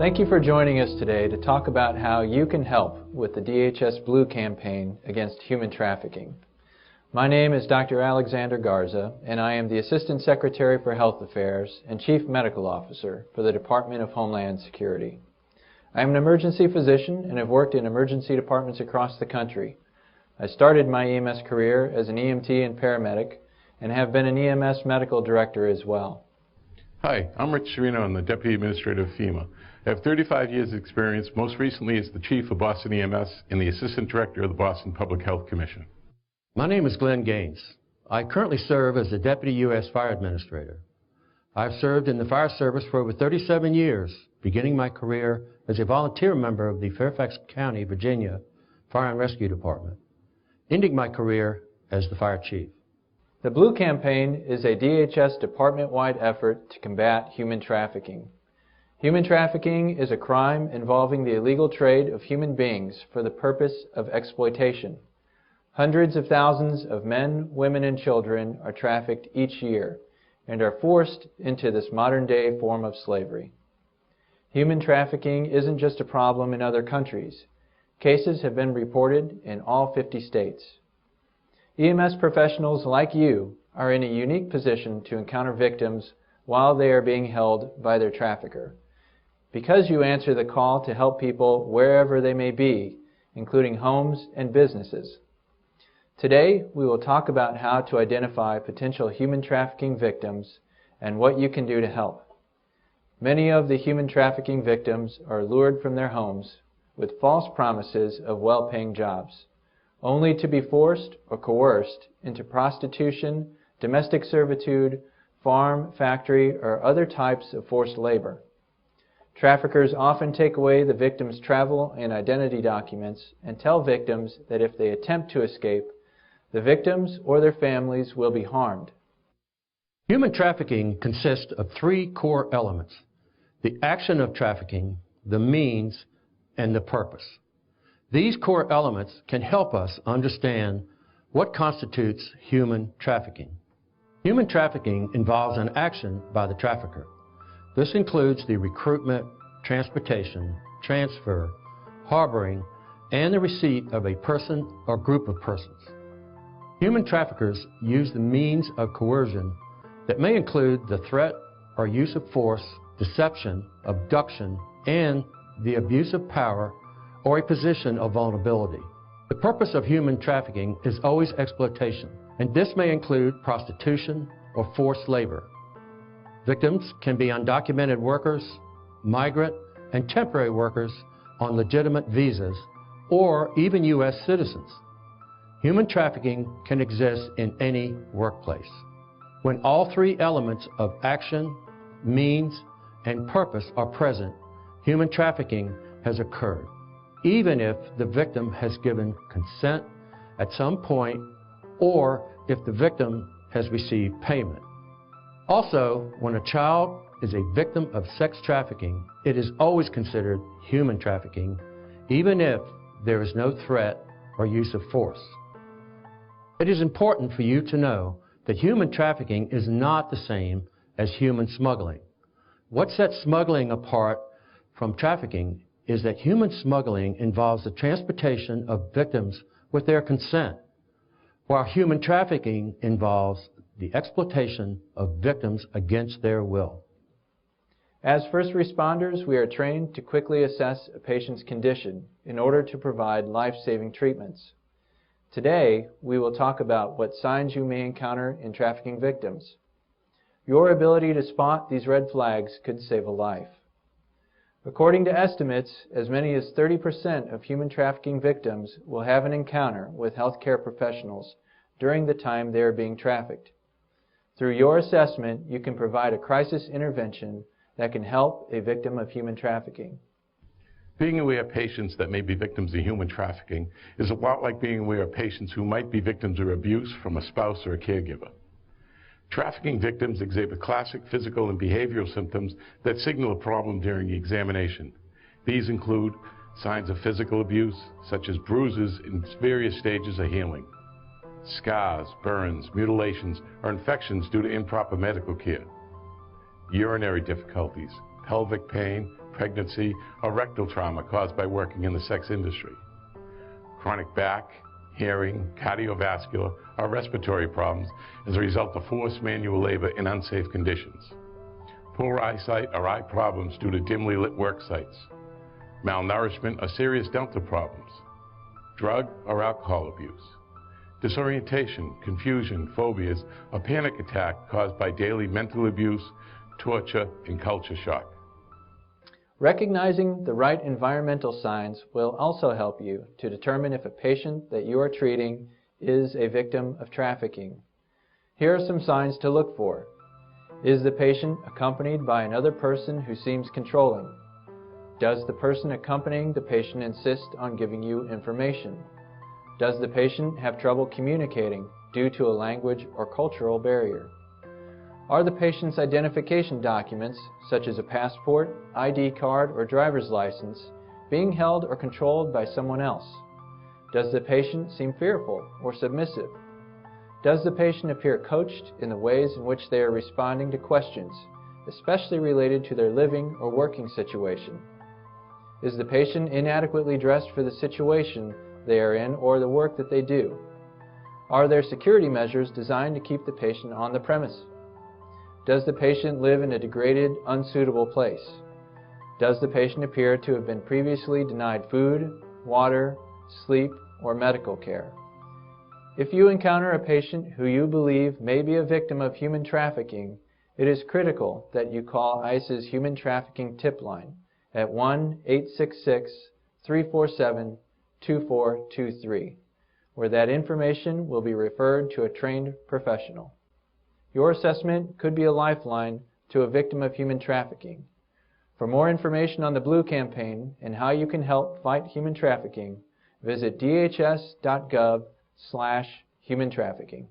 Thank you for joining us today to talk about how you can help with the DHS Blue campaign against human trafficking. My name is Dr. Alexander Garza, and I am the Assistant Secretary for Health Affairs and Chief Medical Officer for the Department of Homeland Security. I am an emergency physician and have worked in emergency departments across the country. I started my EMS career as an EMT and paramedic and have been an EMS medical director as well. Hi, I'm Rich Serino. I'm the Deputy Administrator of FEMA. I have 35 years of experience, most recently as the Chief of Boston EMS and the Assistant Director of the Boston Public Health Commission. My name is Glenn Gaines. I currently serve as the Deputy U.S. Fire Administrator. I've served in the fire service for over 37 years, beginning my career as a volunteer member of the Fairfax County, Virginia Fire and Rescue Department, ending my career as the Fire Chief. The Blue Campaign is a DHS department-wide effort to combat human trafficking. Human trafficking is a crime involving the illegal trade of human beings for the purpose of exploitation. Hundreds of thousands of men, women, and children are trafficked each year and are forced into this modern-day form of slavery. Human trafficking isn't just a problem in other countries. Cases have been reported in all 50 states. EMS professionals like you are in a unique position to encounter victims while they are being held by their trafficker, because you answer the call to help people wherever they may be, including homes and businesses. Today, we will talk about how to identify potential human trafficking victims and what you can do to help. Many of the human trafficking victims are lured from their homes with false promises of well-paying jobs, only to be forced or coerced into prostitution, domestic servitude, farm, factory, or other types of forced labor. Traffickers often take away the victim's travel and identity documents and tell victims that if they attempt to escape, the victims or their families will be harmed. Human trafficking consists of three core elements: the action of trafficking, the means, and the purpose. These core elements can help us understand what constitutes human trafficking. Human trafficking involves an action by the trafficker. This includes the recruitment, transportation, transfer, harboring, and the receipt of a person or group of persons. Human traffickers use the means of coercion that may include the threat or use of force, deception, abduction, and the abuse of power or a position of vulnerability. The purpose of human trafficking is always exploitation, and this may include prostitution or forced labor. Victims can be undocumented workers, migrant and temporary workers on legitimate visas, or even U.S. citizens. Human trafficking can exist in any workplace. When all three elements of action, means, and purpose are present, human trafficking has occurred, even if the victim has given consent at some point or if the victim has received payment. Also, when a child is a victim of sex trafficking, it is always considered human trafficking, even if there is no threat or use of force. It is important for you to know that human trafficking is not the same as human smuggling. What sets smuggling apart from trafficking is that human smuggling involves the transportation of victims with their consent, while human trafficking involves the exploitation of victims against their will. As first responders, we are trained to quickly assess a patient's condition in order to provide life-saving treatments. Today, we will talk about what signs you may encounter in trafficking victims. Your ability to spot these red flags could save a life. According to estimates, as many as 30% of human trafficking victims will have an encounter with healthcare professionals during the time they are being trafficked. Through your assessment, you can provide a crisis intervention that can help a victim of human trafficking. Being aware of patients that may be victims of human trafficking is a lot like being aware of patients who might be victims of abuse from a spouse or a caregiver. Trafficking victims exhibit classic physical and behavioral symptoms that signal a problem during the examination. These include signs of physical abuse, such as bruises in various stages of healing, scars, burns, mutilations, or infections due to improper medical care, urinary difficulties, pelvic pain, pregnancy, or rectal trauma caused by working in the sex industry. Chronic back, hearing, cardiovascular, or respiratory problems as a result of forced manual labor in unsafe conditions. Poor eyesight or eye problems due to dimly lit work sites. Malnourishment or serious dental problems. Drug or alcohol abuse. Disorientation, confusion, phobias, or panic attack caused by daily mental abuse, torture, and culture shock. Recognizing the right environmental signs will also help you to determine if a patient that you are treating is a victim of trafficking. Here are some signs to look for. Is the patient accompanied by another person who seems controlling? Does the person accompanying the patient insist on giving you information? Does the patient have trouble communicating due to a language or cultural barrier? Are the patient's identification documents, such as a passport, ID card, or driver's license, being held or controlled by someone else? Does the patient seem fearful or submissive? Does the patient appear coached in the ways in which they are responding to questions, especially related to their living or working situation? Is the patient inadequately dressed for the situation they are in or the work that they do? Are there security measures designed to keep the patient on the premise? Does the patient live in a degraded, unsuitable place? Does the patient appear to have been previously denied food, water, sleep, or medical care? If you encounter a patient who you believe may be a victim of human trafficking, it is critical that you call ICE's Human Trafficking Tip Line at 1-866-347-2423, where that information will be referred to a trained professional. Your assessment could be a lifeline to a victim of human trafficking. For more information on the Blue Campaign and how you can help fight human trafficking, visit dhs.gov/human trafficking.